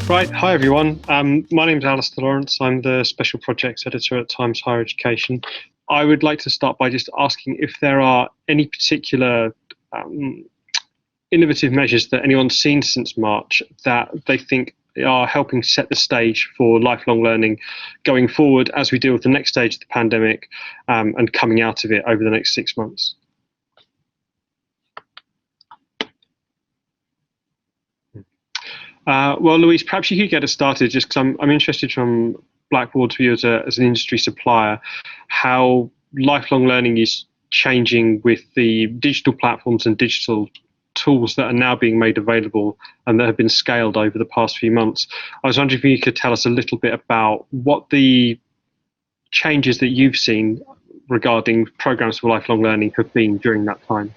Right, hi everyone. My name is Alistair Lawrence. I'm the Special Projects Editor at Times Higher Education. I would like to start by just asking if there are any particular innovative measures that anyone's seen since March that they think are helping set the stage for lifelong learning going forward as we deal with the next stage of the pandemic and coming out of it over the next 6 months. Well, Louise, perhaps you could get us started, just because I'm interested from Blackboard's view as an industry supplier, how lifelong learning is changing with the digital platforms and digital tools that are now being made available and that have been scaled over the past few months. I was wondering if you could tell us a little bit about what the changes that you've seen regarding programs for lifelong learning have been during that time.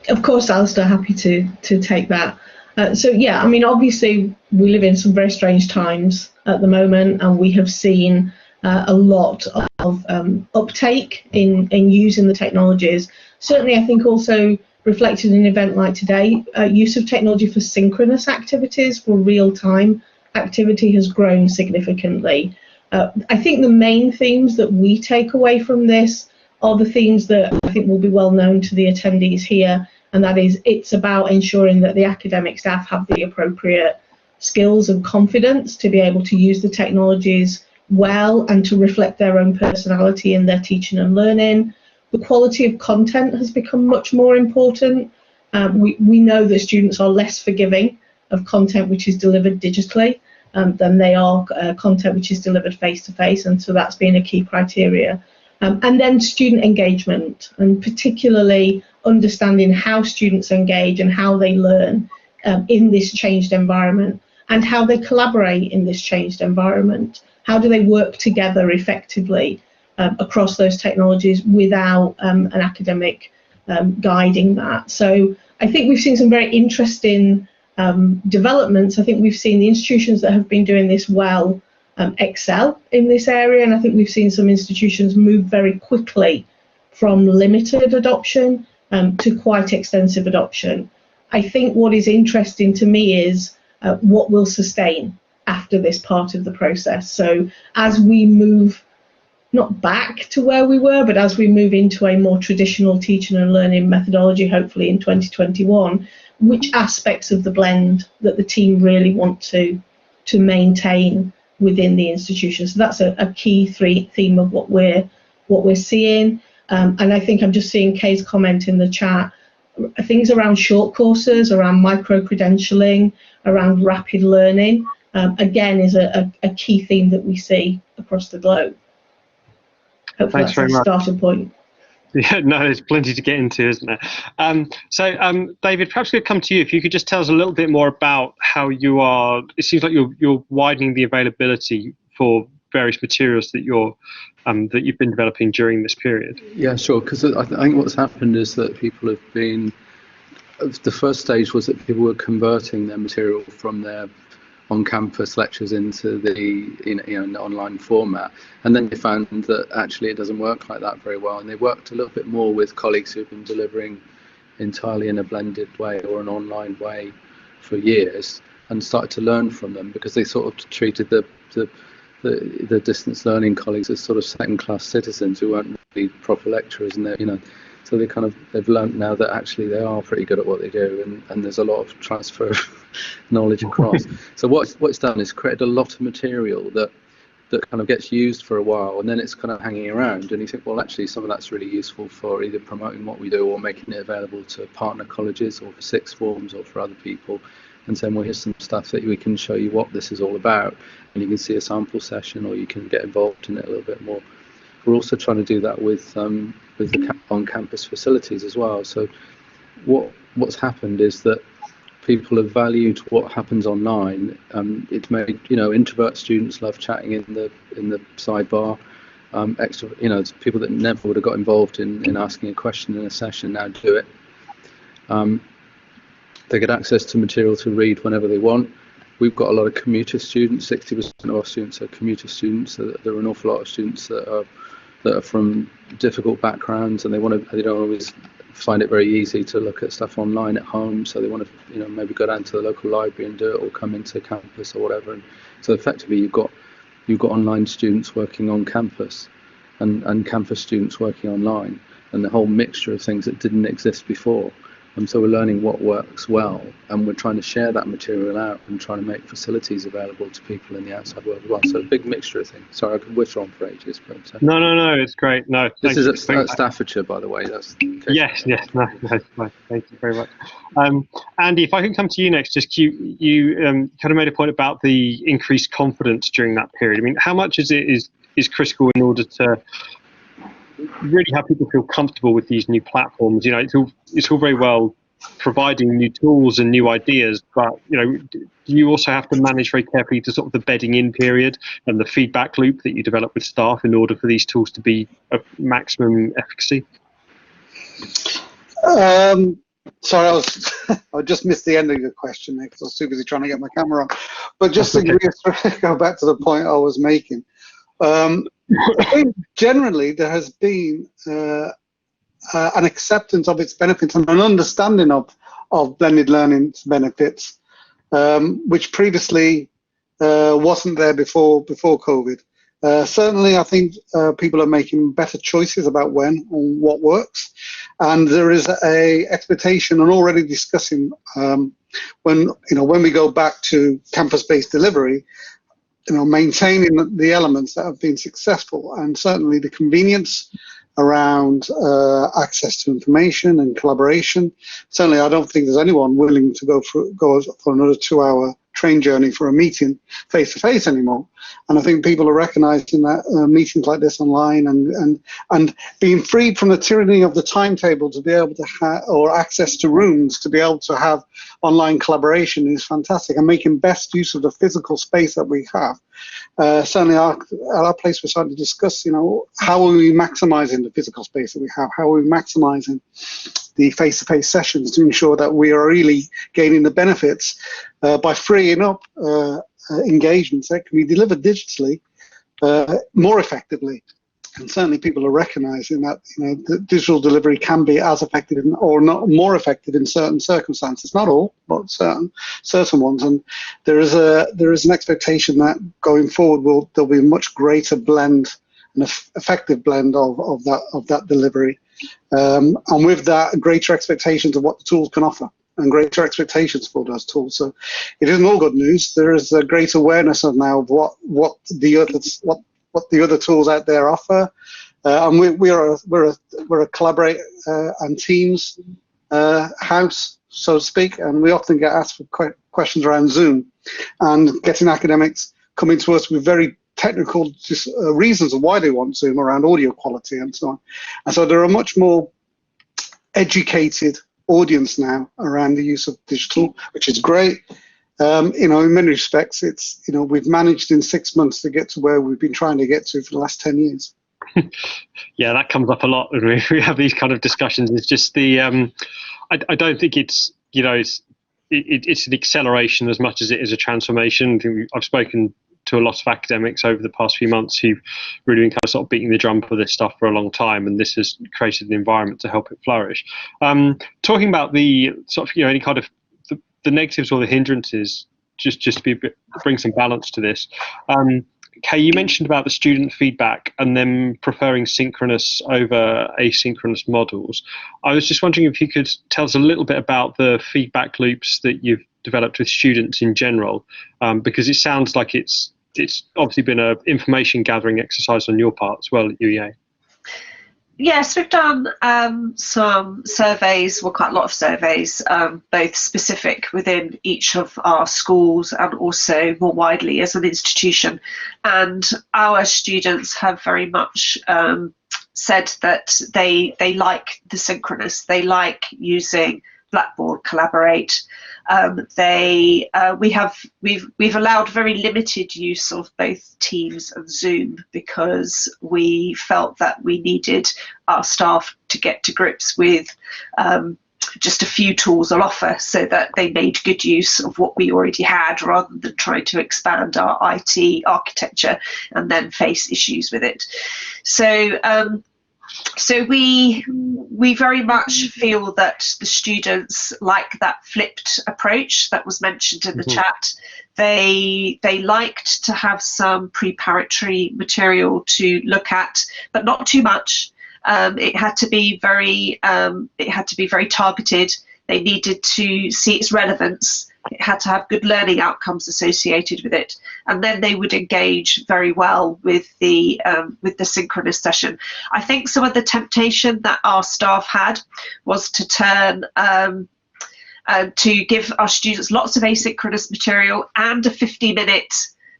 Of course, Alistair, happy to take that. So yeah, I mean, obviously we live in some very strange times at the moment, and we have seen a lot of uptake in using the technologies. Certainly, I think also reflected in an event like today, use of technology for synchronous activities, for real-time activity has grown significantly. I think the main themes that we take away from this are the themes that I think will be well known to the attendees here, and that is it's about ensuring that the academic staff have the appropriate skills and confidence to be able to use the technologies well and to reflect their own personality in their teaching and learning. The quality of content has become much more important. We know that students are less forgiving of content which is delivered digitally than they are content which is delivered face-to-face, and so that's been a key criteria. And then student engagement, and particularly understanding how students engage and how they learn in this changed environment, and how they collaborate in this changed environment. How do they work together effectively across those technologies without an academic guiding that? So I think we've seen some very interesting developments. I think we've seen the institutions that have been doing this well excel in this area, and I think we've seen some institutions move very quickly from limited adoption to quite extensive adoption. I think what is interesting to me is what will sustain after this part of the process. So as we move not back to where we were, but as we move into a more traditional teaching and learning methodology, hopefully in 2021, which aspects of the blend that the team really want to maintain within the institution. So that's a key theme of what we're seeing. And I think I'm just seeing Kay's comment in the chat, things around short courses, around micro-credentialing, around rapid learning, again, is a key theme that we see across the globe. Hopefully that's a starting point. Yeah, no, there's plenty to get into, isn't there? So, David, perhaps we could come to you. If you could just tell us a little bit more about how you are, it seems like you're widening the availability for various materials that you've been developing during this period. Yeah, sure, because I think what's happened is that people have been, the first stage was that people were converting their material from their on-campus lectures into the an online format, and then they found that actually it doesn't work like that very well, and they worked a little bit more with colleagues who've been delivering entirely in a blended way or an online way for years, and started to learn from them, because they sort of treated the distance learning colleagues as sort of second-class citizens who weren't really proper lecturers, and so they've learned now that actually they are pretty good at what they do, and there's a lot of transfer of knowledge across. So what it's done is created a lot of material that kind of gets used for a while, and then it's kind of hanging around, and you think, well, actually some of that's really useful for either promoting what we do or making it available to partner colleges or for sixth forms or for other people, and saying, well, here's some stuff that we can show you what this is all about, and you can see a sample session, or you can get involved in it a little bit more. We're also trying to do that with the on-campus facilities as well. So what's happened is that people have valued what happens online. It's made, introvert students love chatting in the sidebar. Extra, people that never would have got involved in asking a question in a session now do it. They get access to material to read whenever they want. We've got a lot of commuter students. 60% of our students are commuter students. So there are an awful lot of students that are from difficult backgrounds, and they don't always find it very easy to look at stuff online at home, so they want to maybe go down to the local library and do it, or come into campus or whatever. And so effectively you've got online students working on campus and campus students working online, and the whole mixture of things that didn't exist before. And so we're learning what works well, and we're trying to share that material out and trying to make facilities available to people in the outside world as well. So a big mixture of things. Sorry, I could wish on for ages, but no, it's great. No, this is at Staffordshire, by the way. That's yes, no, thank you very much. Andy, if I can come to you next, just you kind of made a point about the increased confidence during that period. I mean, how much is critical in order to really have people feel comfortable with these new platforms? It's all very well providing new tools and new ideas, but you also have to manage very carefully the sort of the bedding in period and the feedback loop that you develop with staff in order for these tools to be of maximum efficacy. Sorry, I just missed the end of your question there because I was too busy trying to get my camera on. But just to go back to the point I was making, I think generally there has been an acceptance of its benefits and an understanding of blended learning's benefits, which previously wasn't there before COVID. Certainly, I think people are making better choices about when and what works, and there is a expectation and already discussing when we go back to campus-based delivery, maintaining the elements that have been successful, and certainly the convenience around access to information and collaboration. Certainly, I don't think there's anyone willing to go for another 2-hour train journey for a meeting face-to-face anymore. And I think people are recognizing that meetings like this online and being freed from the tyranny of the timetable to be able to have, or access to rooms to be able to have online collaboration is fantastic, and making best use of the physical space that we have. Certainly at our place we're starting to discuss, how are we maximizing the physical space that we have? How are we maximizing the face-to-face sessions to ensure that we are really gaining the benefits by freeing up engagements that can be delivered digitally more effectively. And certainly people are recognizing that the digital delivery can be as effective or not more effective in certain circumstances, not all, but certain ones. And there is an expectation that going forward there'll be a much greater blend, an effective blend of that delivery. And with that, greater expectations of what the tools can offer, and greater expectations for those tools. So it isn't all good news. There is a great awareness of now of what the other tools out there offer, and we're a collaborate and teams house, so to speak, and we often get asked for questions around Zoom, and getting academics coming to us with very technical reasons of why they want Zoom around audio quality and so on. And so there are much more educated audience now around the use of digital, which is great. In many respects, it's we've managed in 6 months to get to where we've been trying to get to for the last 10 years. Yeah, that comes up a lot when we have these kind of discussions. It's just the I don't think it's it's an acceleration as much as it is a transformation. I've spoken to a lot of academics over the past few months who've really been kind of sort of beating the drum for this stuff for a long time, and this has created an environment to help it flourish. Talking about the sort of any kind of the negatives or the hindrances, just to bring some balance to this. Kay, you mentioned about the student feedback and them preferring synchronous over asynchronous models. I was just wondering if you could tell us a little bit about the feedback loops that you've developed with students in general, because it sounds like it's obviously been an information gathering exercise on your part as well at UEA. Yes, we've done some surveys, quite a lot of surveys, both specific within each of our schools and also more widely as an institution. And our students have very much said that they like the synchronous, they like using Blackboard, Collaborate. We've allowed very limited use of both Teams and Zoom because we felt that we needed our staff to get to grips with just a few tools on offer so that they made good use of what we already had rather than trying to expand our IT architecture and then face issues with it. So So we very much feel that the students like that flipped approach that was mentioned in the chat. They liked to have some preparatory material to look at, but not too much. It had to be very targeted. They needed to see its relevance. It had to have good learning outcomes associated with it, and then they would engage very well with the synchronous session. I think some of the temptation that our staff had was to turn to give our students lots of asynchronous material and a 50-minute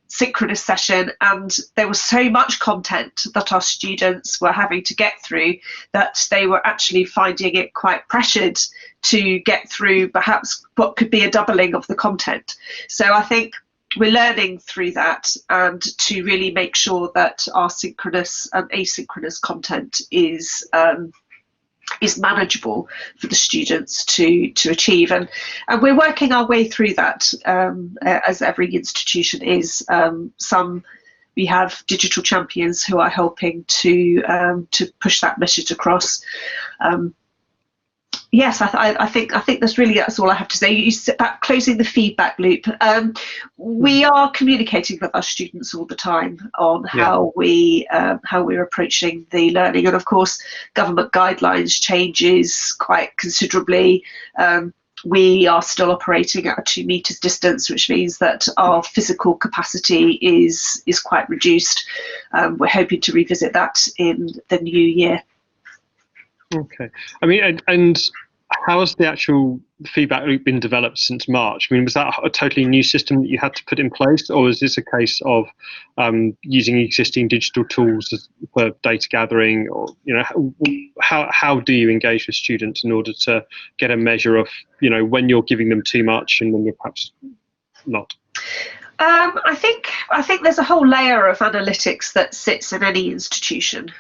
synchronous session, and there was so much content that our students were having to get through that they were actually finding it quite pressured to get through perhaps what could be a doubling of the content. So I think we're learning through that, and to really make sure that our synchronous and asynchronous content is manageable for the students to achieve, and we're working our way through that, as every institution is. We have digital champions who are helping to push that message across. Yes, I think that's all I have to say. You said about closing the feedback loop. We are communicating with our students all the time on how we're approaching the learning, and of course, government guidelines changes quite considerably. We are still operating at a 2 meters distance, which means that our physical capacity is quite reduced. We're hoping to revisit that in the new year. Okay. I mean, and how has the actual feedback loop been developed since March? I mean, was that a totally new system that you had to put in place, or is this a case of using existing digital tools for data gathering, or how do you engage with students in order to get a measure of when you're giving them too much and when you're perhaps not? I think there's a whole layer of analytics that sits in any institution.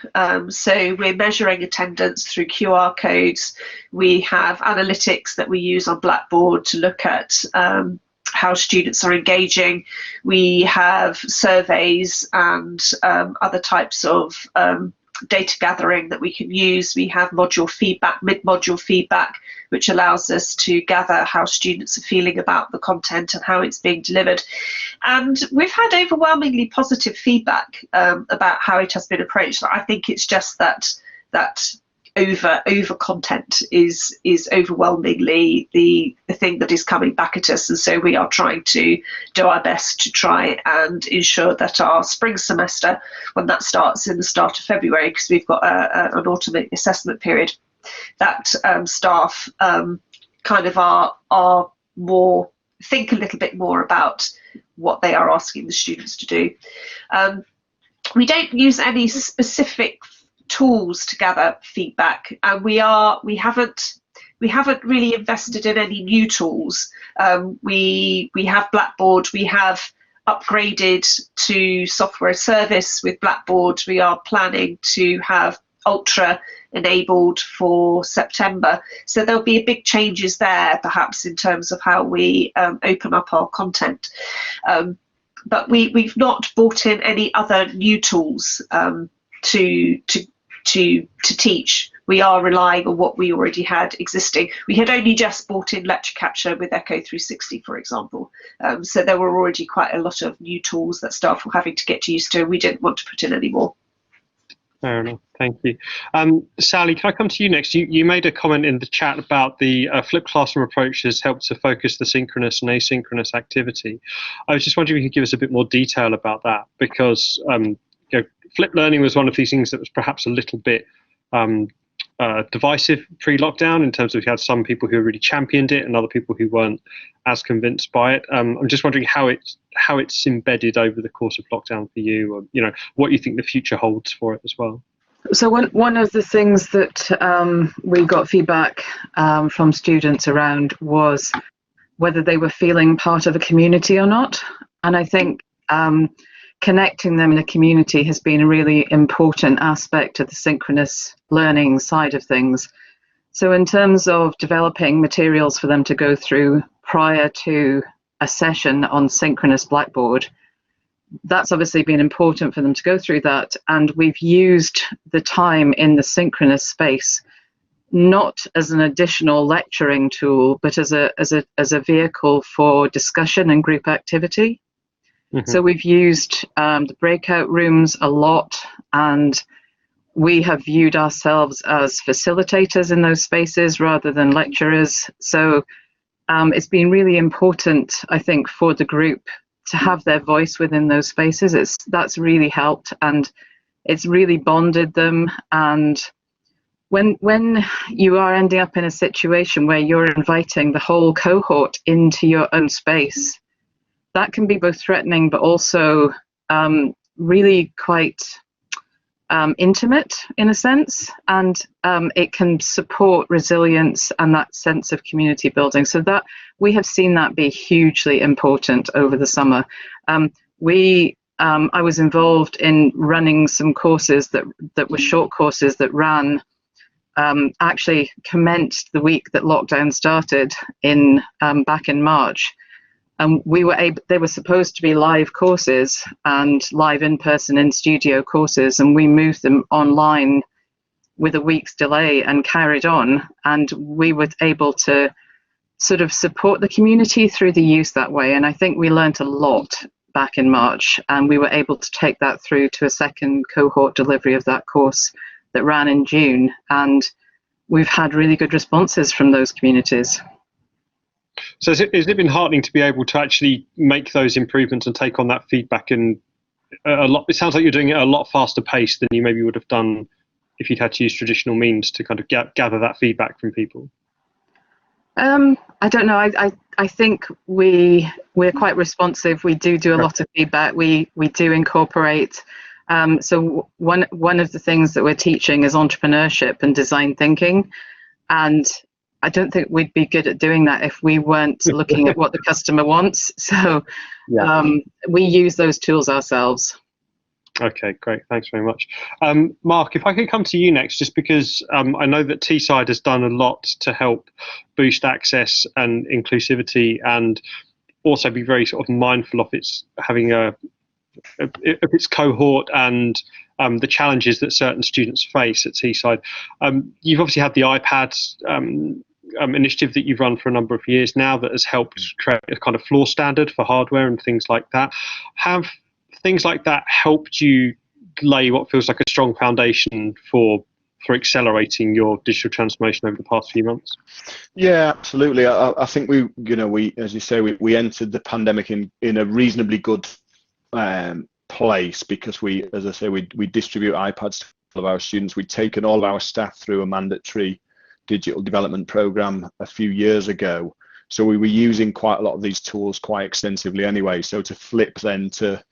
So we're measuring attendance through QR codes. We have analytics that we use on Blackboard to look at how students are engaging. We have surveys and other types of data gathering that we can use. We have module feedback, mid-module feedback, which allows us to gather how students are feeling about the content and how it's being delivered. And we've had overwhelmingly positive feedback about how it has been approached. I think it's just that over content is overwhelmingly the thing that is coming back at us, and so we are trying to do our best to try and ensure that our spring semester, when that starts in the start of February, because we've got an autumn assessment period, that staff kind of are more, think a little bit more about what they are asking the students to do. We don't use any specific tools to gather feedback, and we haven't really invested in any new tools. We have Blackboard. We have upgraded to software as service with Blackboard. We are planning to have Ultra enabled for September, so there'll be big changes there, perhaps in terms of how we open up our content. But we've not brought in any other new tools to teach. We are relying on what we already had existing. We had only just brought in lecture capture with Echo 360, for example. So there were already quite a lot of new tools that staff were having to get used to, and we didn't want to put in any more. Fair enough, thank you. Sally, can I come to you next? You made a comment in the chat about the flipped classroom approach has helped to focus the synchronous and asynchronous activity. I was just wondering if you could give us a bit more detail about that, because flipped learning was one of these things that was perhaps a little bit divisive pre-lockdown, in terms of you had some people who really championed it and other people who weren't as convinced by it. I'm just wondering how it's embedded over the course of lockdown for you, or what you think the future holds for it as well. So one of the things that we got feedback from students around was whether they were feeling part of a community or not, and I think connecting them in a community has been a really important aspect of the synchronous learning side of things. So in terms of developing materials for them to go through prior to a session on synchronous Blackboard, that's obviously been important for them to go through that. And we've used the time in the synchronous space not as an additional lecturing tool, but as a vehicle for discussion and group activity. Mm-hmm. So we've used the breakout rooms a lot, and we have viewed ourselves as facilitators in those spaces rather than lecturers. So it's been really important, I think, for the group to have their voice within those spaces. That's really helped, and it's really bonded them. And when you are ending up in a situation where you're inviting the whole cohort into your own space, that can be both threatening but also really quite intimate in a sense, and it can support resilience and that sense of community building. So that we have seen that be hugely important over the summer. I was involved in running some courses that were short courses that ran actually commenced the week that lockdown started in back in March. And they were supposed to be live courses and live in-person in-studio courses, and we moved them online with a week's delay and carried on. And we were able to sort of support the community through the use that way. And I think we learned a lot back in March, and we were able to take that through to a second cohort delivery of that course that ran in June. And we've had really good responses from those communities. So has it been heartening to be able to actually make those improvements and take on that feedback in a lot? It sounds like you're doing it at a lot faster pace than you maybe would have done if you'd had to use traditional means to kind of gather that feedback from people. I don't know. I think we're quite responsive. We do a lot of feedback. We do incorporate. So one of the things that we're teaching is entrepreneurship and design thinking, and I don't think we'd be good at doing that if we weren't looking at what the customer wants. So we use those tools ourselves. Okay, great. Thanks very much. Mark, if I could come to you next, just because I know that Teesside has done a lot to help boost access and inclusivity, and also be very sort of mindful of its having its cohort and the challenges that certain students face at Teesside. You've obviously had the iPads initiative that you've run for a number of years now that has helped create a kind of floor standard for hardware and things like that. Have things like that helped you lay what feels like a strong foundation for accelerating your digital transformation over the past few months? Yeah, absolutely. I think we, as you say, we entered the pandemic in a reasonably good place, because we, as I say, we distribute iPads to all of our students. We'd taken all of our staff through a mandatory digital development program a few years ago, so we were using quite a lot of these tools quite extensively anyway. So to flip then to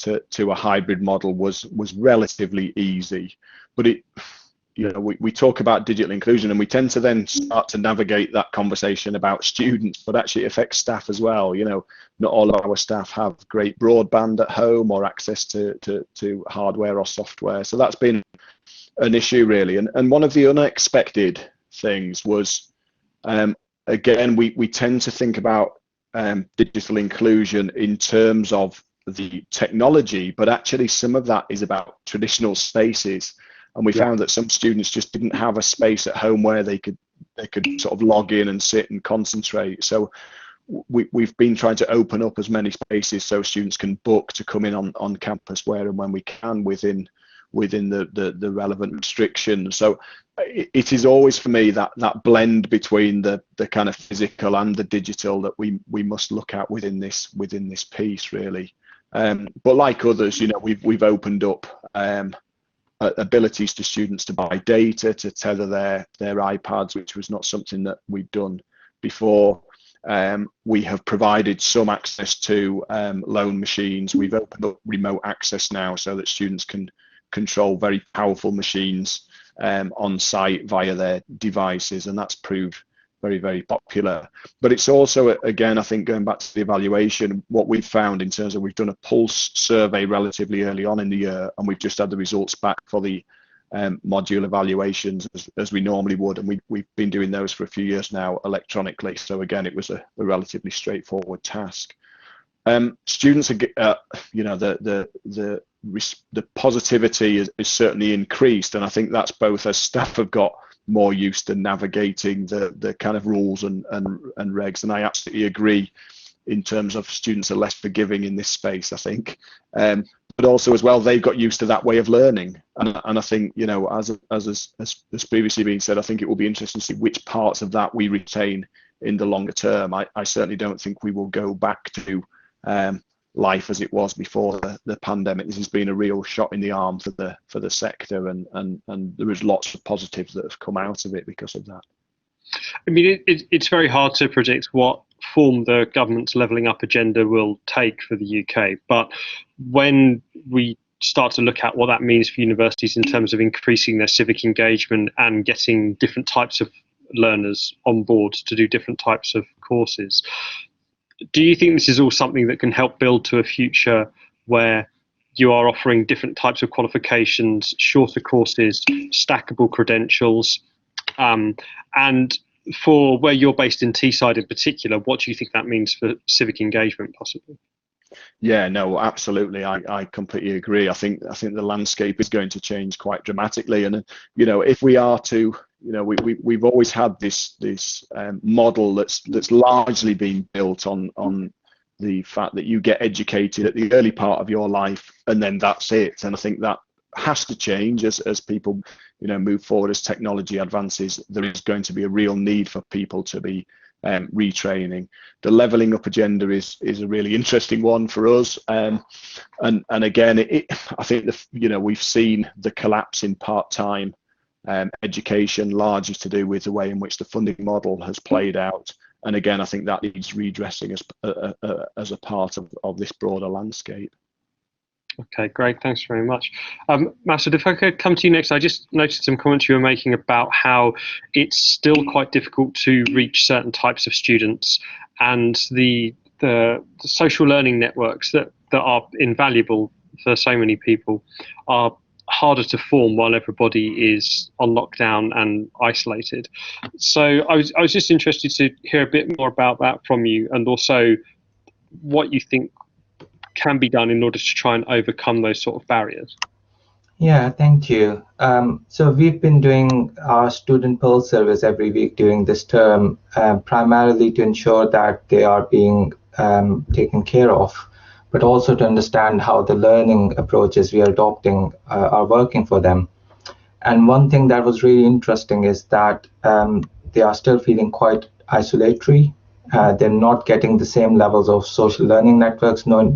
a hybrid model was relatively easy. But we talk about digital inclusion, and we tend to then start to navigate that conversation about students, but actually it affects staff as well. Not all of our staff have great broadband at home or access to hardware or software. So that's been an issue really. And one of the unexpected things was, again, we tend to think about digital inclusion in terms of the technology, but actually some of that is about traditional spaces. And we found that some students just didn't have a space at home where they could sort of log in and sit and concentrate. So we've been trying to open up as many spaces so students can book to come in on campus where and when we can within the relevant restrictions. So it is always for me that blend between the kind of physical and the digital that we must look at within this piece really. But like others, we've opened up abilities to students to buy data, to tether their iPads, which was not something that we'd done before. We have provided some access to loan machines. We've opened up remote access now so that students can control very powerful machines on site via their devices, and that's proved very, very popular. But it's also, again, I think going back to the evaluation, what we've found in terms of, we've done a pulse survey relatively early on in the year, and we've just had the results back for the module evaluations as we normally would, and we've been doing those for a few years now electronically. So again, it was a relatively straightforward task. Students are, the positivity is certainly increased, and I think that's both as staff have got more used to navigating the kind of rules and regs, and I absolutely agree in terms of students are less forgiving in this space, I think, but also as well they've got used to that way of learning, and I think, as previously been said, I think it will be interesting to see which parts of that we retain in the longer term. I certainly don't think we will go back to life as it was before the pandemic. This has been a real shot in the arm for the sector, and there is lots of positives that have come out of it because of that. I mean, it's very hard to predict what form the government's levelling up agenda will take for the UK, but when we start to look at what that means for universities in terms of increasing their civic engagement and getting different types of learners on board to do different types of courses, do you think this is all something that can help build to a future where you are offering different types of qualifications, shorter courses, stackable credentials, and for where you're based in Teesside in particular, what do you think that means for civic engagement possibly? Yeah, no, absolutely. I completely agree. I think the landscape is going to change quite dramatically, and if we are to, we've always had this model that's largely been built on the fact that you get educated at the early part of your life and then that's it. And I think that has to change as people move forward, as technology advances. There is going to be a real need for people to be retraining. The levelling up agenda is a really interesting one for us, and again, I think we've seen the collapse in part-time education, largely to do with the way in which the funding model has played out. And again, I think that needs redressing as a part of this broader landscape. Okay, great. Thanks very much. Masud, if I could come to you next, I just noticed some comments you were making about how it's still quite difficult to reach certain types of students, and the social learning networks that are invaluable for so many people are harder to form while everybody is on lockdown and isolated. So I was just interested to hear a bit more about that from you, and also what you think can be done in order to try and overcome those sort of barriers. Yeah, thank you. So we've been doing our student pulse surveys every week during this term, primarily to ensure that they are being taken care of, but also to understand how the learning approaches we are adopting are working for them. And one thing that was really interesting is that they are still feeling quite isolatory. They're not getting the same levels of social learning networks, not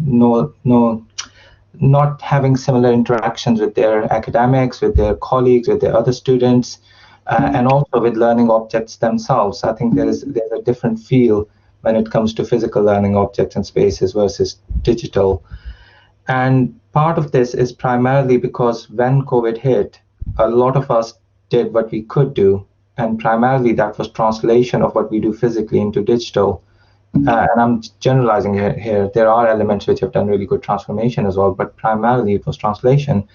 having similar interactions with their academics, with their colleagues, with their other students, and also with learning objects themselves. I think there's a different feel when it comes to physical learning objects and spaces versus digital. And part of this is primarily because when COVID hit, a lot of us did what we could do, and primarily that was translation of what we do physically into digital. And I'm generalizing here. There are elements which have done really good transformation as well, but primarily it was translation.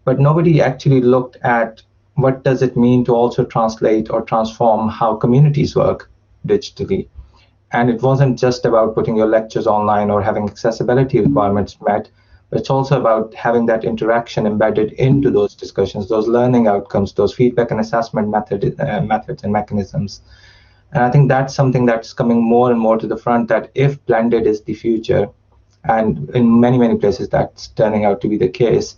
But nobody actually looked at what does it mean to also translate or transform how communities work digitally. And it wasn't just about putting your lectures online or having accessibility requirements met, but it's also about having that interaction embedded into those discussions, those learning outcomes, those feedback and assessment methods and mechanisms. And I think that's something that's coming more and more to the front, that if blended is the future, and in many, many places that's turning out to be the case,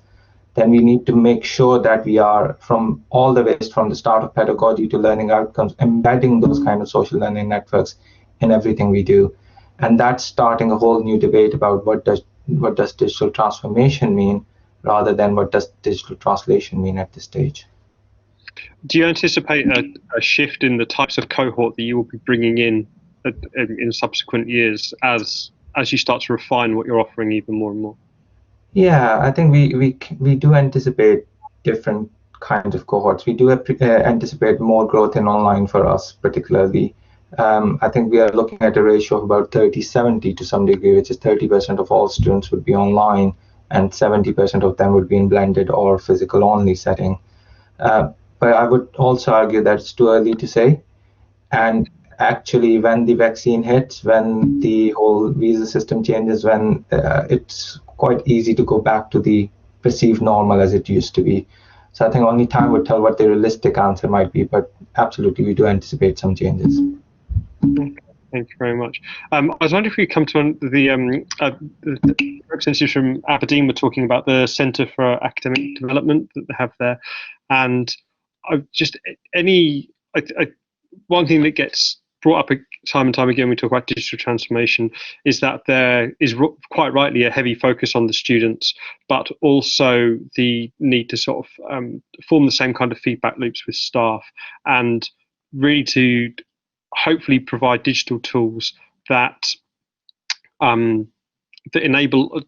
then we need to make sure that we are, from all the ways from the start of pedagogy to learning outcomes, embedding those kind of social learning networks in everything we do. And that's starting a whole new debate about what does digital transformation mean, rather than what does digital translation mean at this stage. Do you anticipate a shift in the types of cohort that you will be bringing in subsequent years as you start to refine what you're offering even more and more? Yeah, I think we do anticipate different kinds of cohorts. We do anticipate more growth in online for us, particularly. I think we are looking at a ratio of about 30-70 to some degree, which is 30% of all students would be online and 70% of them would be in blended or physical only setting. But I would also argue that it's too early to say. And actually when the vaccine hits, when the whole visa system changes, when it's quite easy to go back to the perceived normal as it used to be. So I think only time would tell what the realistic answer might be, but absolutely we do anticipate some changes. Okay, thank you very much. I was wondering if we come to the representatives from Aberdeen were talking about the Centre for Academic Development that they have there, and one thing that gets brought up time and time again when we talk about digital transformation is that there is quite rightly a heavy focus on the students, but also the need to sort of form the same kind of feedback loops with staff, and really to hopefully provide digital tools that that enable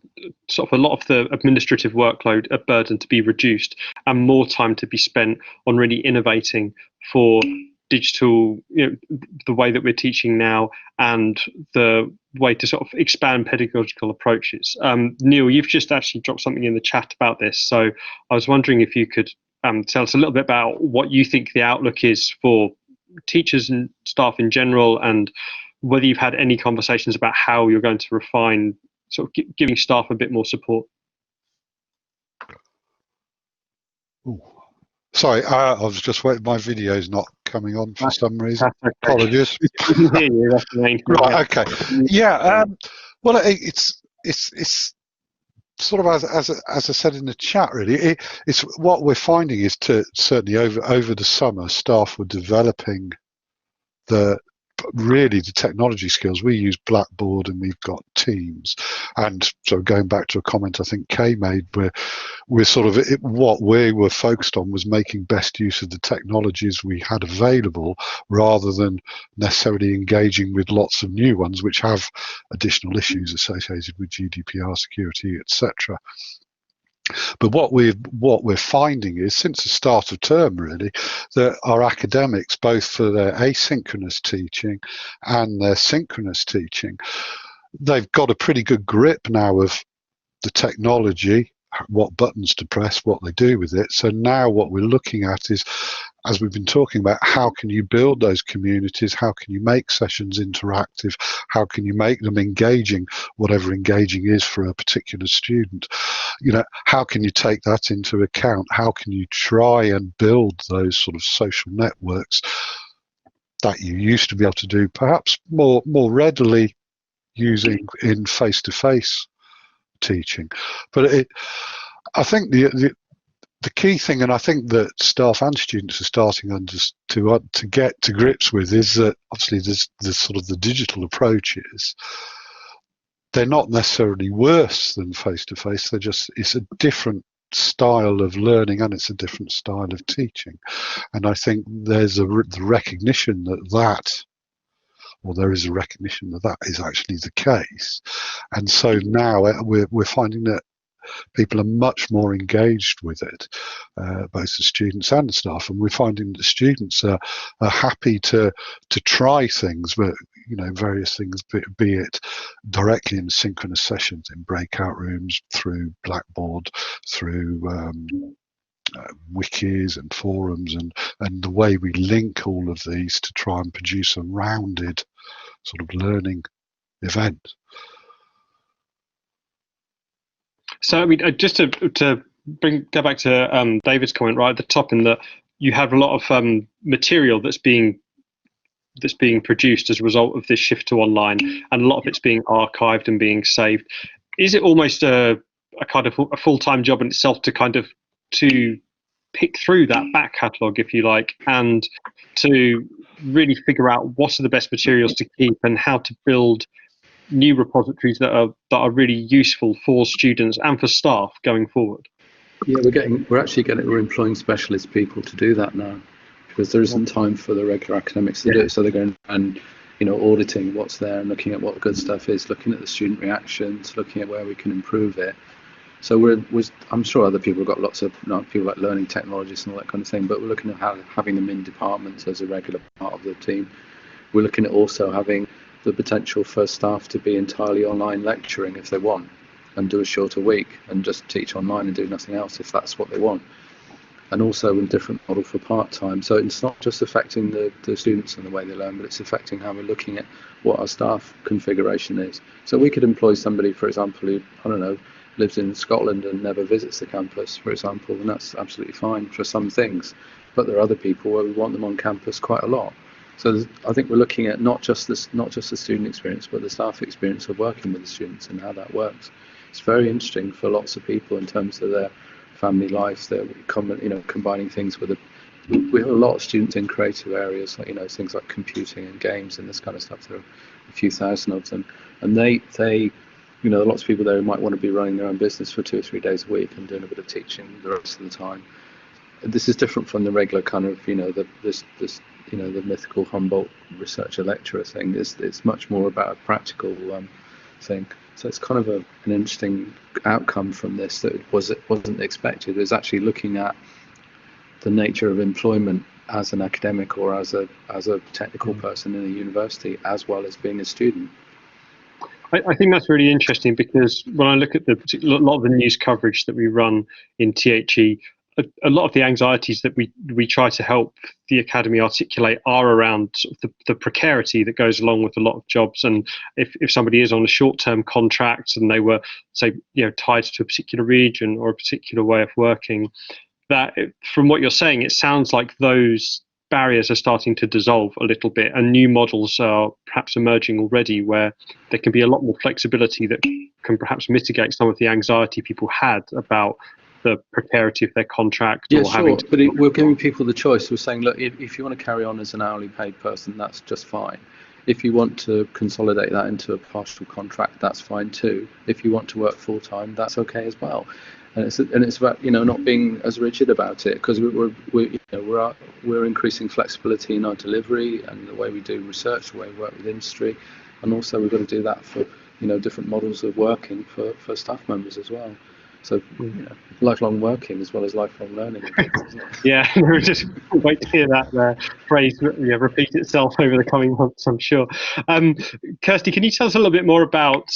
sort of a lot of the administrative workload burden to be reduced and more time to be spent on really innovating for digital, the way that we're teaching now and the way to sort of expand pedagogical approaches. Neil, you've just actually dropped something in the chat about this, so I was wondering if you could tell us a little bit about what you think the outlook is for teachers and staff in general, and whether you've had any conversations about how you're going to refine sort of giving staff a bit more support. Ooh. Sorry, I was just waiting. My video is not coming on for some reason. Okay. Apologies. We can hear you. That's the main thing. Right. Okay. Yeah. Well, it's sort of as I said in the chat. Really, it's what we're finding is certainly over the summer, staff were developing the technology skills. We use Blackboard and we've got Teams, and so going back to a comment I think Kay made, we're sort of what we were focused on was making best use of the technologies we had available rather than necessarily engaging with lots of new ones which have additional issues associated with GDPR, security, etc. But what we're finding is, since the start of term really, that our academics, both for their asynchronous teaching and their synchronous teaching, they've got a pretty good grip now of the technology, what buttons to press, what they do with it. So now what we're looking at is, as we've been talking about, how can you build those communities? How can you make sessions interactive? How can you make them engaging, whatever engaging is for a particular student? How can you take that into account? How can you try and build those sort of social networks that you used to be able to do perhaps more readily using in face-to-face teaching? But I think the key thing, and I think that staff and students are starting to get to grips with, is that obviously there's sort of the digital approaches. They're not necessarily worse than face-to-face. It's a different style of learning and it's a different style of teaching. And I think there's the recognition there is a recognition that is actually the case. And so now we're finding that people are much more engaged with it, both the students and the staff, and we're finding that the students are happy to try things, but various things, be it directly in synchronous sessions in breakout rooms, through Blackboard, through wikis and forums, and the way we link all of these to try and produce a rounded sort of learning event. So I mean, just to go back to David's comment right at the top, in that you have a lot of material that's being produced as a result of this shift to online, and a lot of it's being archived and being saved. Is it almost a kind of a full-time job in itself to pick through that back catalogue, if you like, and to really figure out what are the best materials to keep and how to build new repositories that are really useful for students and for staff going forward? Yeah, we're employing specialist people to do that now, because there isn't time for the regular academics to do it. So they're going and auditing what's there and looking at what the good stuff is, looking at the student reactions, looking at where we can improve it. So I'm sure other people have got lots of people like learning technologists and all that kind of thing, but we're looking at having them in departments as a regular part of the team. We're looking at also having the potential for staff to be entirely online lecturing if they want, and do a shorter week and just teach online and do nothing else if that's what they want. and also a different model for part-time. So it's not just affecting the students and the way they learn, but it's affecting how we're looking at what our staff configuration is. So we could employ somebody, for example, who, I don't know, lives in Scotland and never visits the campus, for example, and that's absolutely fine for some things. But there are other people where we want them on campus quite a lot. So I think we're looking at not just the student experience, but the staff experience of working with the students and how that works. It's very interesting for lots of people in terms of their family lives. They're combining things with we have a lot of students in creative areas, like things like computing and games and this kind of stuff. There are a few thousand of them, and they lots of people there who might want to be running their own business for 2 or 3 days a week and doing a bit of teaching the rest of the time. This is different from the regular kind of the mythical Humboldt researcher lecturer thing. It's much more about a practical thing. So it's kind of an interesting outcome from this that wasn't expected. It's actually looking at the nature of employment as an academic or as a technical person in a university, as well as being a student. I think that's really interesting, because when I look at a lot of the news coverage that we run in THE, a lot of the anxieties that we try to help the academy articulate are around sort of the precarity that goes along with a lot of jobs. And if somebody is on a short-term contract and they were, say, tied to a particular region or a particular way of working, from what you're saying, it sounds like those barriers are starting to dissolve a little bit, and new models are perhaps emerging already where there can be a lot more flexibility that can perhaps mitigate some of the anxiety people had about the precarity of their contract. Yeah, sure, but we're giving people the choice. We're saying, look, if you want to carry on as an hourly paid person, that's just fine. If you want to consolidate that into a partial contract, that's fine too. If you want to work full time, that's okay as well. And it's about not being as rigid about it, because we're increasing flexibility in our delivery and the way we do research, the way we work with industry, and also we've got to do that for different models of working for staff members as well. So lifelong working as well as lifelong learning. Yeah, we just wait to hear that phrase repeat itself over the coming months, I'm sure. Kirsty, can you tell us a little bit more about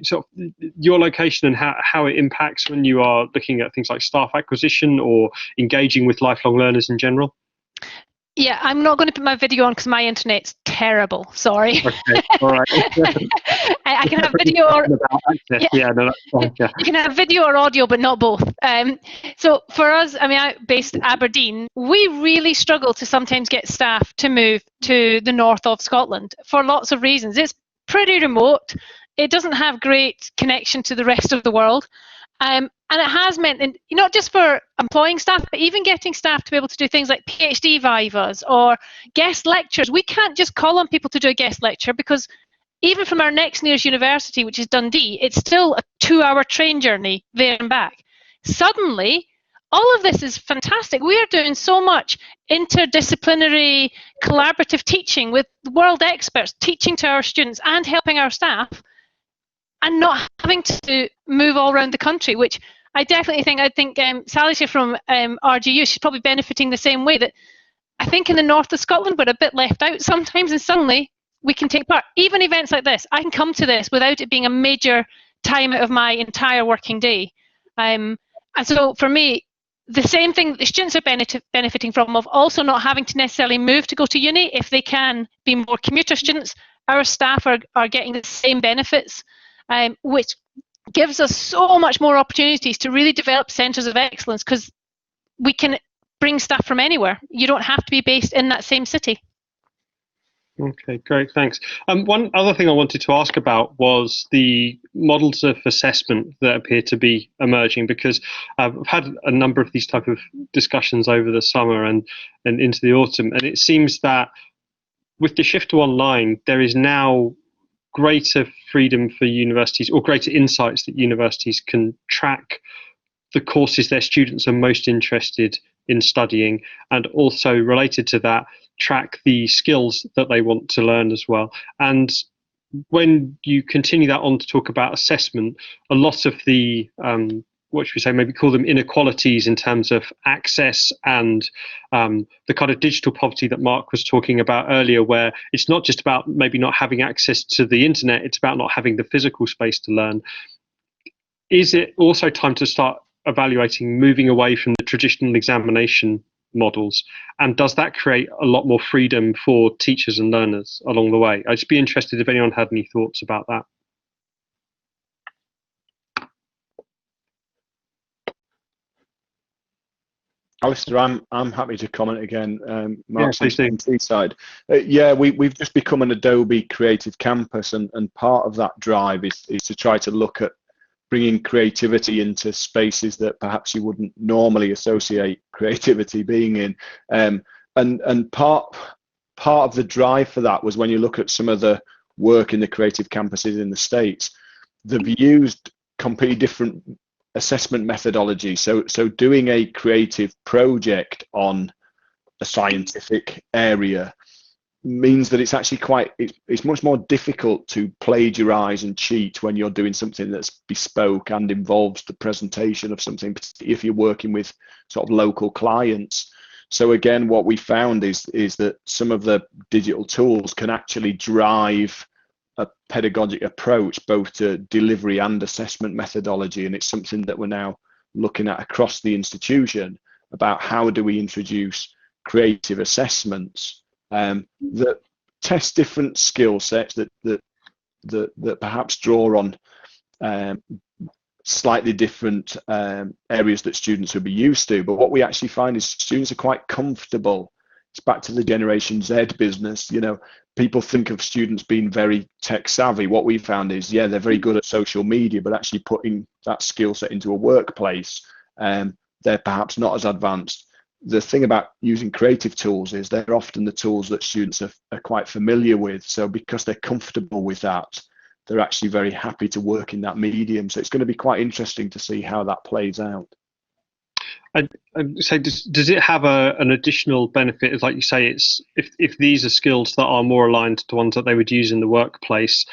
sort of your location and how it impacts when you are looking at things like staff acquisition or engaging with lifelong learners in general? Yeah, I'm not going to put my video on because my internet's terrible. Sorry. Okay, all right. I can have video or you can have video or audio, but not both. So for us, I'm based in Aberdeen. We really struggle to sometimes get staff to move to the north of Scotland for lots of reasons. It's pretty remote. It doesn't have great connection to the rest of the world. And it has meant, and not just for employing staff, but even getting staff to be able to do things like PhD vivas or guest lectures. We can't just call on people to do a guest lecture, because even from our next nearest university, which is Dundee, it's still a 2-hour train journey there and back. Suddenly, all of this is fantastic. We are doing so much interdisciplinary, collaborative teaching with world experts, teaching to our students and helping our staff, and not having to move all around the country, which I definitely think, Sally's here from RGU, she's probably benefiting the same way, that I think in the north of Scotland we're a bit left out sometimes, and suddenly we can take part. Even events like this, I can come to this without it being a major time out of my entire working day. And so for me, the same thing that the students are benefiting from, of also not having to necessarily move to go to uni. If they can be more commuter students, our staff are getting the same benefits. Which gives us so much more opportunities to really develop centres of excellence, because we can bring staff from anywhere. You don't have to be based in that same city. Okay, great, thanks. One other thing I wanted to ask about was the models of assessment that appear to be emerging, because I've had a number of these type of discussions over the summer and into the autumn, and it seems that with the shift to online, there is now greater freedom for universities, or greater insights that universities can track the courses their students are most interested in studying, and also related to that, track the skills that they want to learn as well. And when you continue that on to talk about assessment, a lot of the what should we say, maybe call them inequalities in terms of access and the kind of digital poverty that Mark was talking about earlier, where it's not just about maybe not having access to the internet, it's about not having the physical space to learn. Is it also time to start evaluating moving away from the traditional examination models? And does that create a lot more freedom for teachers and learners along the way? I'd just be interested if anyone had any thoughts about that. Alistair, I'm happy to comment again. Mark's yeah, on the side. Yeah, we've just become an Adobe Creative Campus, and part of that drive is to try to look at bringing creativity into spaces that perhaps you wouldn't normally associate creativity being in. And part of the drive for that was when you look at some of the work in the creative campuses in the States, they've used completely different assessment methodology. So doing a creative project on a scientific area means that it's actually it's much more difficult to plagiarize and cheat when you're doing something that's bespoke and involves the presentation of something, if you're working with sort of local clients. So again, what we found is that some of the digital tools can actually drive a pedagogic approach both to delivery and assessment methodology, and it's something that we're now looking at across the institution about how do we introduce creative assessments that test different skill sets that perhaps draw on slightly different areas that students would be used to. But what we actually find is students are quite comfortable. It's back to the Generation Z business. You know, people think of students being very tech savvy. What we found is, yeah, they're very good at social media, but actually putting that skill set into a workplace, they're perhaps not as advanced. The thing about using creative tools is they're often the tools that students are quite familiar with. So because they're comfortable with that, they're actually very happy to work in that medium. So it's going to be quite interesting to see how that plays out. I'd say, does it have an additional benefit? As like you say, it's if these are skills that are more aligned to ones that they would use in the workplace,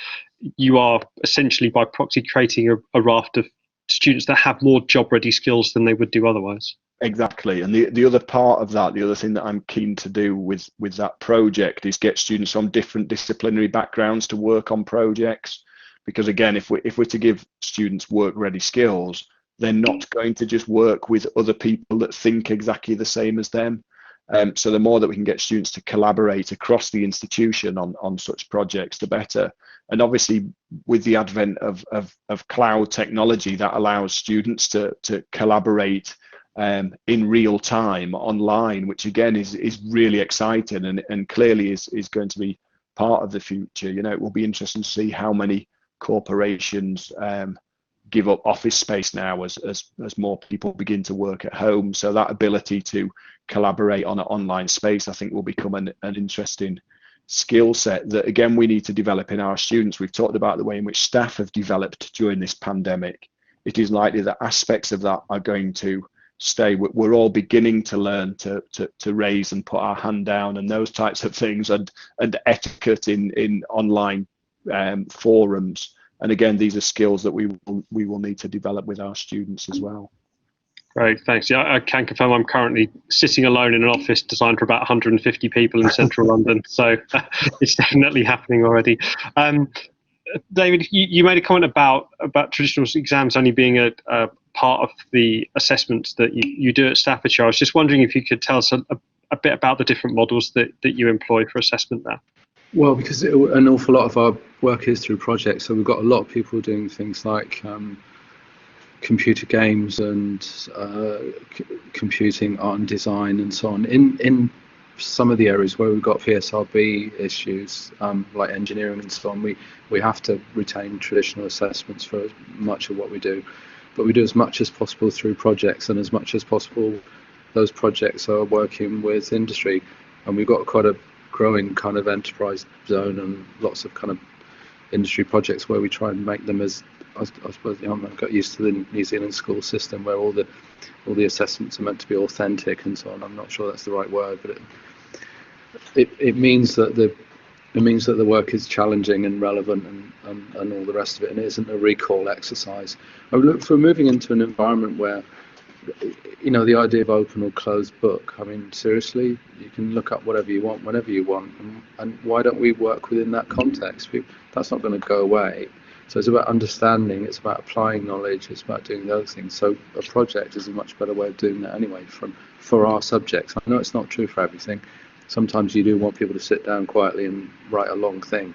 you are essentially by proxy creating a raft of students that have more job-ready skills than they would do otherwise. Exactly, and the other part of that, the other thing that I'm keen to do with that project is get students from different disciplinary backgrounds to work on projects, because again, if we're to give students work-ready skills, they're not going to just work with other people that think exactly the same as them. So the more that we can get students to collaborate across the institution on such projects, the better. And obviously, with the advent of cloud technology, that allows students to collaborate in real time online, which again is really exciting and clearly is going to be part of the future. You know, it will be interesting to see how many corporations give up office space now as more people begin to work at home. So that ability to collaborate on an online space, I think, will become an interesting skill set that, again, we need to develop in our students. We've talked about the way in which staff have developed during this pandemic. It is likely that aspects of that are going to stay. We're all beginning to learn to raise and put our hand down and those types of things, and etiquette in online forums. And again, these are skills that we will need to develop with our students as well. Great, thanks. Yeah, I can confirm I'm currently sitting alone in an office designed for about 150 people in central London, so it's definitely happening already. David, you made a comment about traditional exams only being a part of the assessments that you do at Staffordshire. I was just wondering if you could tell us a bit about the different models that you employ for assessment there. Well, because an awful lot of our work is through projects, so we've got a lot of people doing things like computer games and computing art and design and so on. In some of the areas where we've got PSRB issues, like engineering and so on, we have to retain traditional assessments for much of what we do. But we do as much as possible through projects, and as much as possible, those projects are working with industry. And we've got quite a growing kind of enterprise zone and lots of kind of industry projects where we try and make them as, I suppose, you know, I've got used to the New Zealand school system where all the assessments are meant to be authentic and so on. I'm not sure that's the right word, but it means that the work is challenging and relevant and all the rest of it, and it isn't a recall exercise. I look for moving into an environment where, you know, the idea of open or closed book, I mean, seriously, you can look up whatever you want, whenever you want, and why don't we work within that context? That's not going to go away. So it's about understanding, it's about applying knowledge, it's about doing the other things. So a project is a much better way of doing that anyway for our subjects. I know it's not true for everything. Sometimes you do want people to sit down quietly and write a long thing,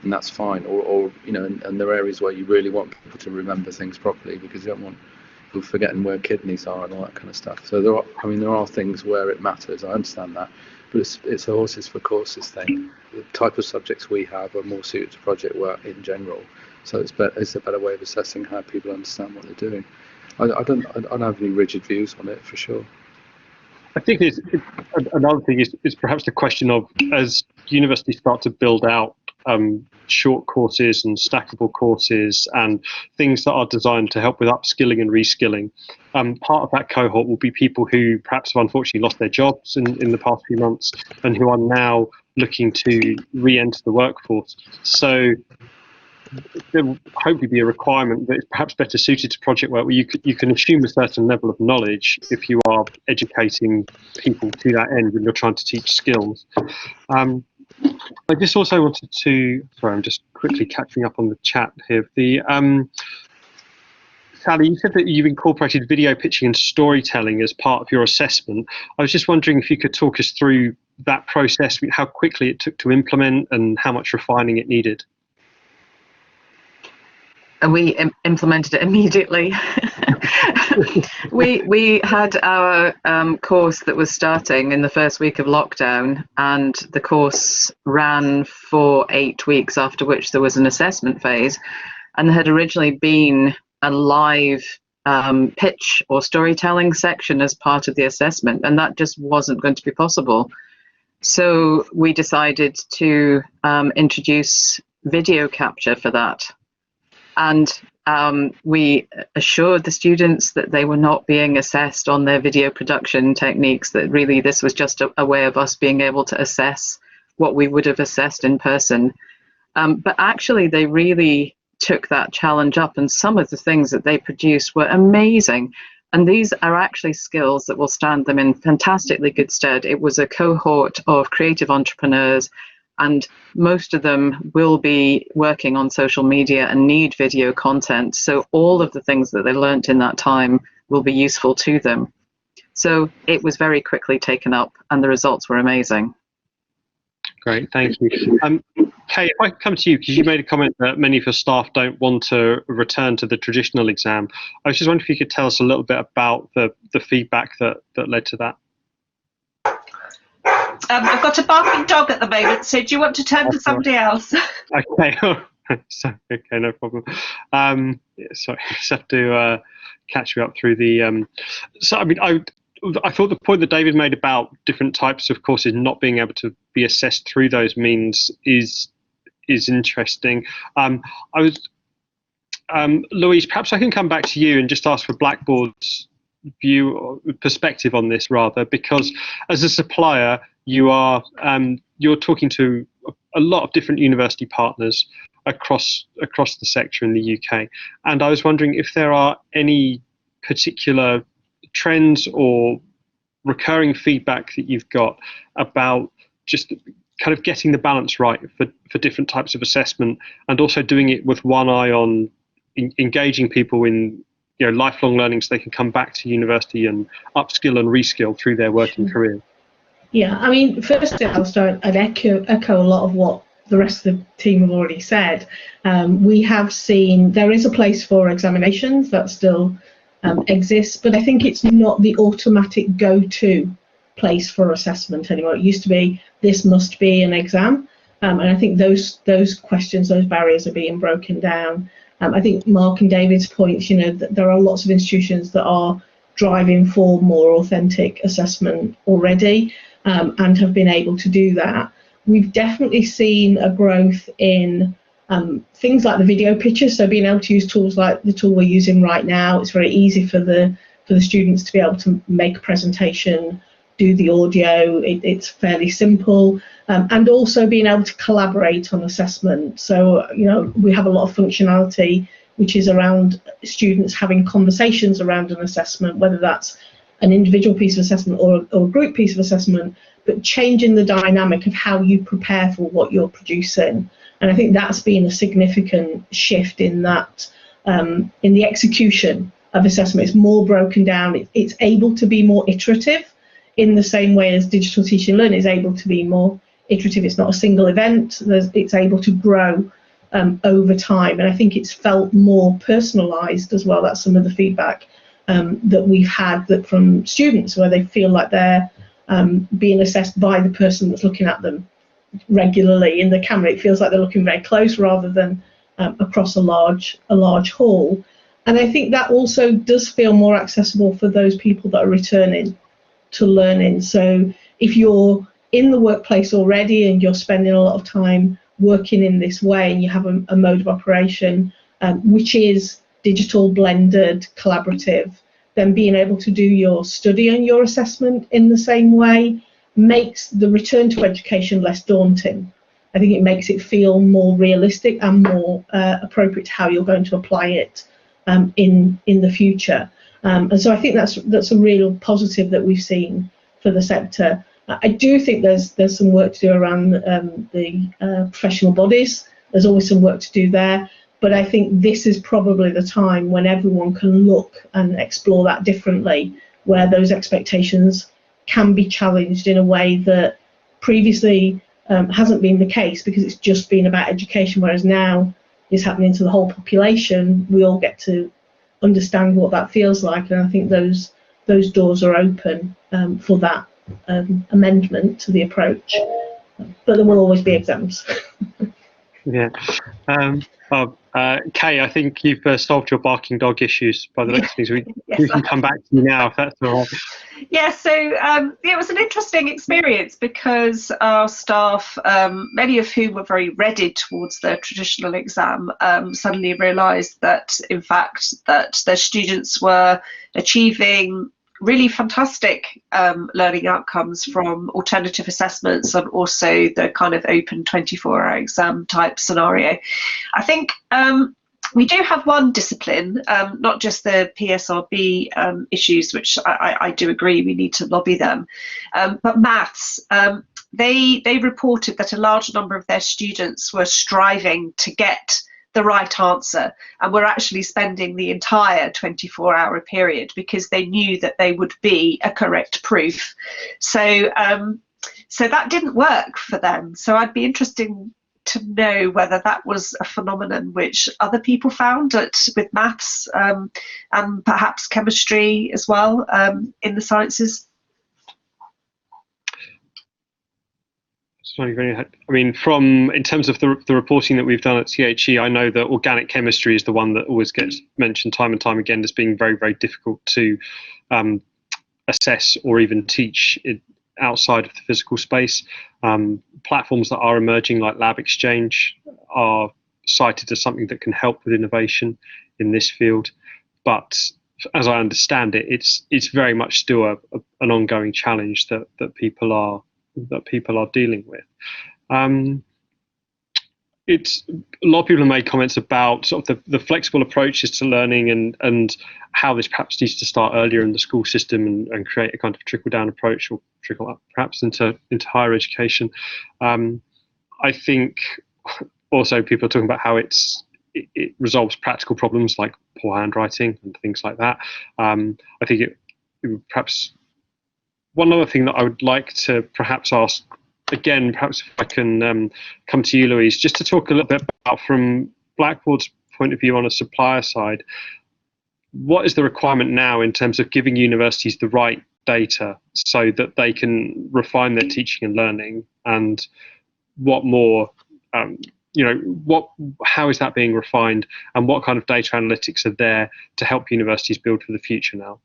and that's fine. Or you know, and there are areas where you really want people to remember things properly, because you don't want people forgetting where kidneys are and all that kind of stuff. So there are things where it matters. I understand that, but it's a horses for courses thing. The type of subjects we have are more suited to project work in general. So it's a better way of assessing how people understand what they're doing. I don't have any rigid views on it, for sure. I think another thing is perhaps the question of, as universities start to build out short courses and stackable courses and things that are designed to help with upskilling and reskilling, part of that cohort will be people who perhaps have unfortunately lost their jobs in the past few months and who are now looking to re-enter the workforce. So there will hopefully be a requirement that is perhaps better suited to project work, where you can assume a certain level of knowledge if you are educating people to that end when you're trying to teach skills. I just also wanted to, sorry, I'm just quickly catching up on the chat here. Sally, you said that you've incorporated video pitching and storytelling as part of your assessment. I was just wondering if you could talk us through that process, how quickly it took to implement and how much refining it needed. And we implemented it immediately. we had our course that was starting in the first week of lockdown, and the course ran for 8 weeks, after which there was an assessment phase, and there had originally been a live pitch or storytelling section as part of the assessment, and that just wasn't going to be possible. So we decided to introduce video capture for that. And we assured the students that they were not being assessed on their video production techniques, that really this was just a way of us being able to assess what we would have assessed in person. But actually, they really took that challenge up, and some of the things that they produced were amazing. And these are actually skills that will stand them in fantastically good stead. It was a cohort of creative entrepreneurs, and most of them will be working on social media and need video content. So all of the things that they learnt in that time will be useful to them. So it was very quickly taken up, and the results were amazing. Great, thank you. Kay, if I come to you, because you made a comment that many of your staff don't want to return to the traditional exam. I was just wondering if you could tell us a little bit about the feedback that led to that. I've got a barking dog at the moment, so do you want to turn to somebody else? Okay, sorry, okay, no problem. Sorry, I just have to catch you up through the. So I mean, I thought the point that David made about different types of courses not being able to be assessed through those means is interesting. Louise, perhaps I can come back to you and just ask for Blackboard's view or perspective on this, rather, because as a supplier, you're talking to a lot of different university partners across the sector in the UK, and I was wondering if there are any particular trends or recurring feedback that you've got about just kind of getting the balance right for different types of assessment, and also doing it with one eye on engaging people in lifelong learning, so they can come back to university and upskill and reskill through their working career. Yeah, I mean, firstly, I'd echo a lot of what the rest of the team have already said. We have seen there is a place for examinations that still exists, but I think it's not the automatic go-to place for assessment anymore. It used to be this must be an exam, and I think those questions, those barriers are being broken down. I think Mark and David's points, that there are lots of institutions that are driving for more authentic assessment already, and have been able to do that. We've definitely seen a growth in things like the video pitches, so being able to use tools like the tool we're using right now. It's very easy for the students to be able to make a presentation, do the audio. It's fairly simple, and also being able to collaborate on assessment. So we have a lot of functionality which is around students having conversations around an assessment, whether that's an individual piece of assessment or a group piece of assessment, but changing the dynamic of how you prepare for what you're producing. And I think that's been a significant shift in that, in the execution of assessment. It's more broken down. It's able to be more iterative in the same way as digital teaching and learning is able to be more iterative. It's not a single event. It's able to grow over time. And I think it's felt more personalised as well. That's some of the feedback that we've had from students, where they feel like they're being assessed by the person that's looking at them regularly in the camera. It feels like they're looking very close rather than across a large hall. And I think that also does feel more accessible for those people that are returning to learning. So if you're in the workplace already and you're spending a lot of time working in this way, and you have a mode of operation which is digital, blended, collaborative, then being able to do your study and your assessment in the same way makes the return to education less daunting. I think it makes it feel more realistic and more appropriate to how you're going to apply it in the future. And so I think that's a real positive that we've seen for the sector. I do think there's some work to do around the professional bodies. There's always some work to do there. But I think this is probably the time when everyone can look and explore that differently, where those expectations can be challenged in a way that previously hasn't been the case, because it's just been about education, whereas now it's happening to the whole population. We all get to understand what that feels like, and I think those doors are open for that amendment to the approach. But there will always be exams. Yeah. Kay, I think you've solved your barking dog issues by the looks of things. We can come back to you now, if that's all right. Yeah, so it was an interesting experience, because our staff, many of whom were very ready towards their traditional exam, suddenly realised that, in fact, that their students were achieving really fantastic learning outcomes from alternative assessments, and also the kind of open 24-hour exam type scenario. I think we do have one discipline, not just the PSRB issues, which I do agree we need to lobby them, but maths. They reported that a large number of their students were striving to get the right answer, and were actually spending the entire 24-hour period because they knew that they would be a correct proof. So so that didn't work for them. So I'd be interested to know whether that was a phenomenon which other people found with maths and perhaps chemistry as well in the sciences. I mean, in terms of the reporting that we've done at CHE, I know that organic chemistry is the one that always gets mentioned time and time again as being very, very difficult to assess or even teach outside of the physical space. Platforms that are emerging, like Lab Exchange, are cited as something that can help with innovation in this field. But as I understand it, it's very much still an ongoing challenge that people are dealing with. It's a lot of people have made comments about sort of the flexible approaches to learning and how this perhaps needs to start earlier in the school system and create a kind of trickle down approach, or trickle up perhaps into higher education. I think also people are talking about how it resolves practical problems like poor handwriting and things like that. I think it perhaps. One other thing that I would like to perhaps ask, again, perhaps if I can come to you, Louise, just to talk a little bit about, from Blackboard's point of view on a supplier side, what is the requirement now in terms of giving universities the right data so that they can refine their teaching and learning, and what more, how is that being refined, and what kind of data analytics are there to help universities build for the future now?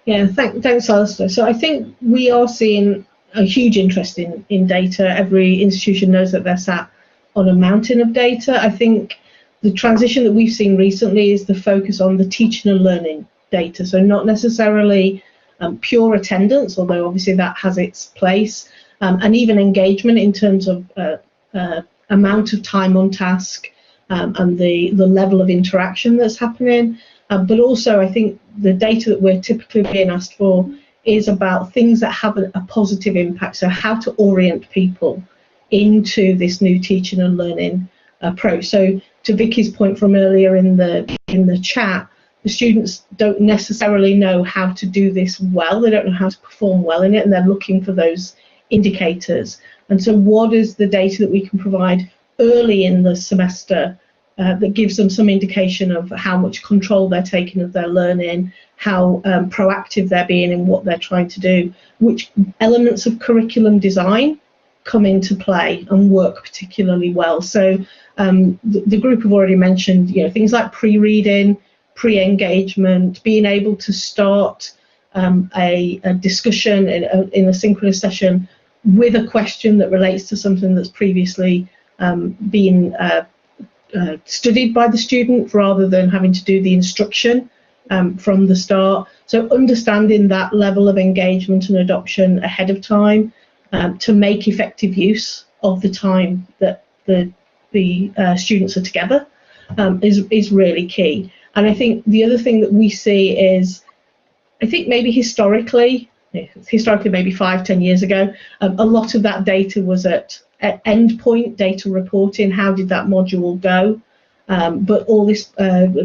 Yeah, thanks, Alistair. So I think we are seeing a huge interest in data. Every institution knows that they're sat on a mountain of data. I think the transition that we've seen recently is the focus on the teaching and learning data. So not necessarily pure attendance, although obviously that has its place, and even engagement in terms of amount of time on task and the level of interaction that's happening. But also, I think the data that we're typically being asked for is about things that have a positive impact. So how to orient people into this new teaching and learning approach. So to Vicky's point from earlier in the chat, the students don't necessarily know how to do this well. They don't know how to perform well in it, and they're looking for those indicators. And so what is the data that we can provide early in the semester that gives them some indication of how much control they're taking of their learning, how proactive they're being in what they're trying to do, which elements of curriculum design come into play and work particularly well. So the group have already mentioned, things like pre-reading, pre-engagement, being able to start a discussion in a synchronous session with a question that relates to something that's previously been studied by the student, rather than having to do the instruction from the start. So understanding that level of engagement and adoption ahead of time to make effective use of the time that the students are together is really key. And I think the other thing that we see is, I think maybe historically maybe 5-10 years ago, a lot of that data was at endpoint data reporting. How did that module go? But all this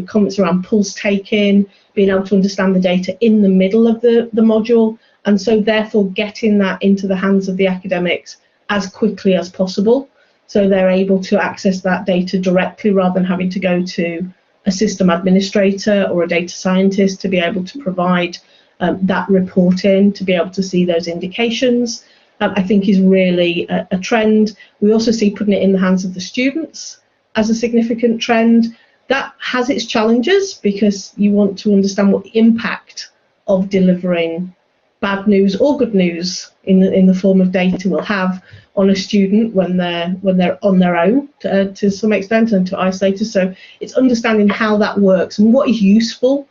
comments around pulse taking, being able to understand the data in the middle of the module, and so therefore getting that into the hands of the academics as quickly as possible, so they're able to access that data directly rather than having to go to a system administrator or a data scientist to be able to provide that reporting, to be able to see those indications, I think is really a trend. We also see putting it in the hands of the students as a significant trend. That has its challenges, because you want to understand what the impact of delivering bad news or good news in the form of data will have on a student when they're on their own to some extent, and to isolators. So it's understanding how that works and what is useful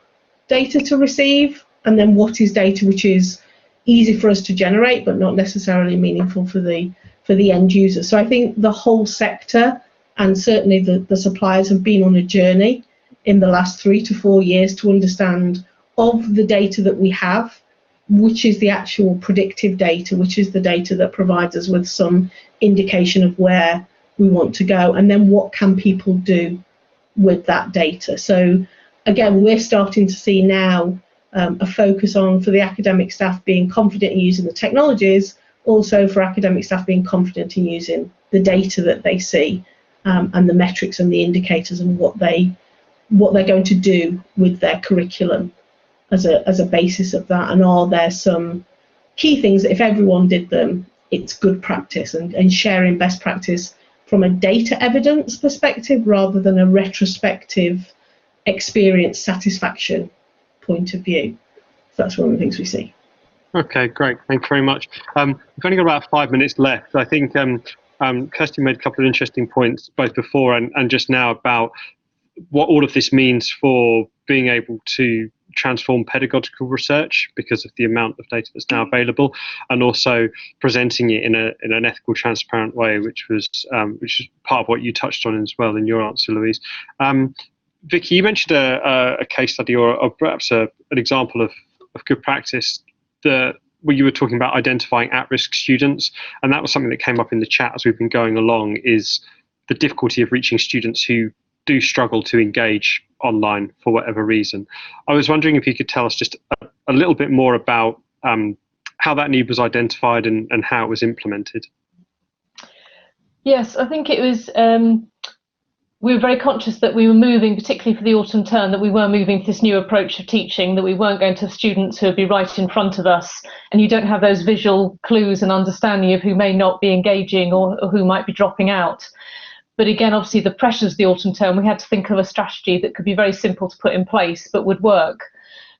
data to receive, and then what is data which is easy for us to generate but not necessarily meaningful for the end user. So I think the whole sector, and certainly the suppliers, have been on a journey in the last 3 to 4 years to understand, of the data that we have, which is the actual predictive data, which is the data that provides us with some indication of where we want to go, and then what can people do with that data. So again, we're starting to see now a focus on, for the academic staff, being confident in using the technologies, also for academic staff being confident in using the data that they see, and the metrics and the indicators, and what they're going to do with their curriculum as a basis of that. And are there some key things that, if everyone did them, it's good practice, and sharing best practice from a data evidence perspective rather than a retrospective experience satisfaction point of view. So that's one of the things we see. Okay, great. Thanks very much. We've only got about 5 minutes left. I think Kirsty made a couple of interesting points both before and just now about what all of this means for being able to transform pedagogical research because of the amount of data that's now available, and also presenting it in an ethical, transparent way, which is part of what you touched on as well in your answer, Louise. Vicky, you mentioned a case study or perhaps an example of good practice where you were talking about identifying at-risk students, and that was something that came up in the chat as we've been going along, is the difficulty of reaching students who do struggle to engage online for whatever reason. I was wondering if you could tell us just a little bit more about how that need was identified and how it was implemented. Yes, I think it was, we were very conscious that we were moving, particularly for the autumn term, that we were moving to this new approach of teaching, that we weren't going to have students who would be right in front of us, and you don't have those visual clues and understanding of who may not be engaging or who might be dropping out. But again, obviously the pressures of the autumn term, we had to think of a strategy that could be very simple to put in place but would work.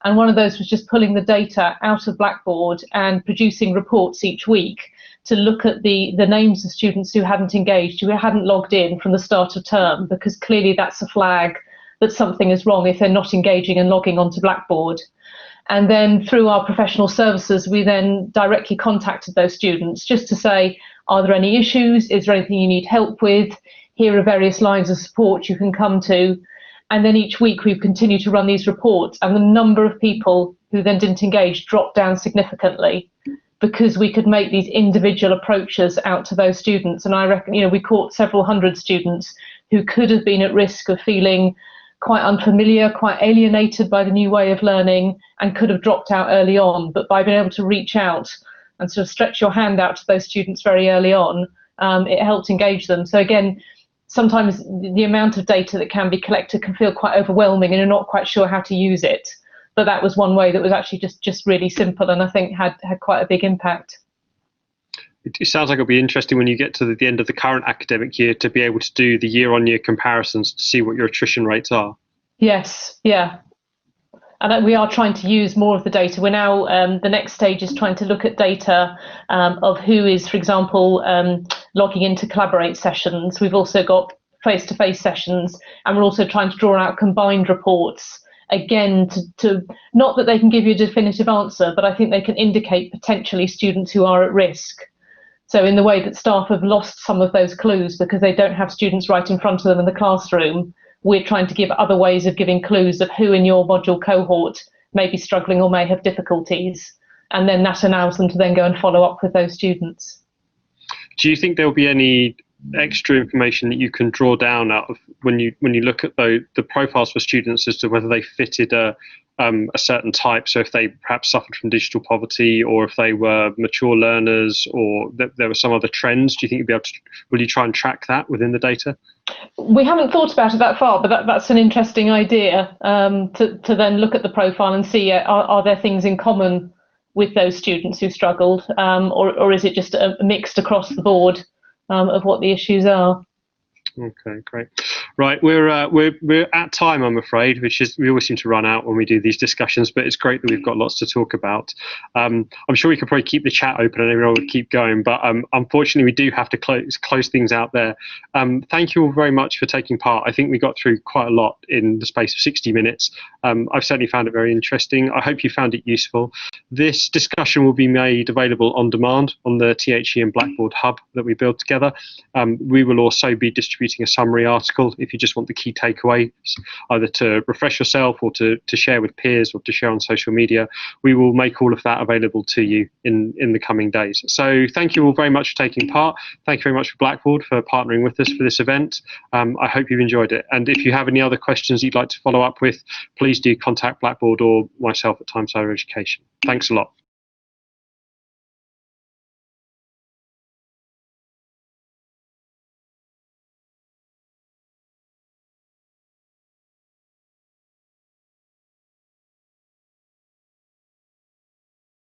And one of those was just pulling the data out of Blackboard and producing reports each week to look at the names of students who hadn't engaged, who hadn't logged in from the start of term, because clearly that's a flag that something is wrong if they're not engaging and logging onto Blackboard. And then through our professional services, we then directly contacted those students just to say, are there any issues? Is there anything you need help with? Here are various lines of support you can come to. And then each week we've continued to run these reports, and the number of people who then didn't engage dropped down significantly. because we could make these individual approaches out to those students. And I reckon, we caught several hundred students who could have been at risk of feeling quite unfamiliar, quite alienated by the new way of learning, and could have dropped out early on. But by being able to reach out and sort of stretch your hand out to those students very early on, it helped engage them. So again, sometimes the amount of data that can be collected can feel quite overwhelming and you're not quite sure how to use it. But that was one way that was actually just really simple, and I think had quite a big impact. It sounds like it'll be interesting when you get to the end of the current academic year to be able to do the year-on-year comparisons to see what your attrition rates are. Yes, yeah. And we are trying to use more of the data. We're now, the next stage is trying to look at data of who is, for example, logging into Collaborate sessions. We've also got face-to-face sessions, and we're also trying to draw out combined reports, again, to not that they can give you a definitive answer, but I think they can indicate potentially students who are at risk. So in the way that staff have lost some of those clues because they don't have students right in front of them in the classroom, we're trying to give other ways of giving clues of who in your module cohort may be struggling or may have difficulties. And then that allows them to then go and follow up with those students. Do you think there'll be any extra information that you can draw down out of when you look at the profiles for students as to whether they fitted a certain type? So if they perhaps suffered from digital poverty, or if they were mature learners, or there were some other trends, do you think you'll be able to, will you try and track that within the data? We haven't thought about it that far, but that's an interesting idea, to then look at the profile and see are there things in common with those students who struggled, or is it just a mixed across the board of what the issues are? Okay, great. Right, we're at time, I'm afraid, which is, we always seem to run out when we do these discussions, but it's great that we've got lots to talk about. I'm sure we could probably keep the chat open and everyone would keep going, but unfortunately we do have to close things out there. Thank you all very much for taking part. I think we got through quite a lot in the space of 60 minutes. I've certainly found it very interesting. I hope you found it useful. This discussion will be made available on demand on the THE and Blackboard hub that we built together. We will also be distributing a summary article if you just want the key takeaways, either to refresh yourself or to share with peers or to share on social media. We will make all of that available to you in the coming days. So thank you all very much for taking part. Thank you very much for Blackboard for partnering with us for this event. I hope you've enjoyed it. And if you have any other questions you'd like to follow up with, please do contact Blackboard or myself at Times Higher Education. Thanks a lot.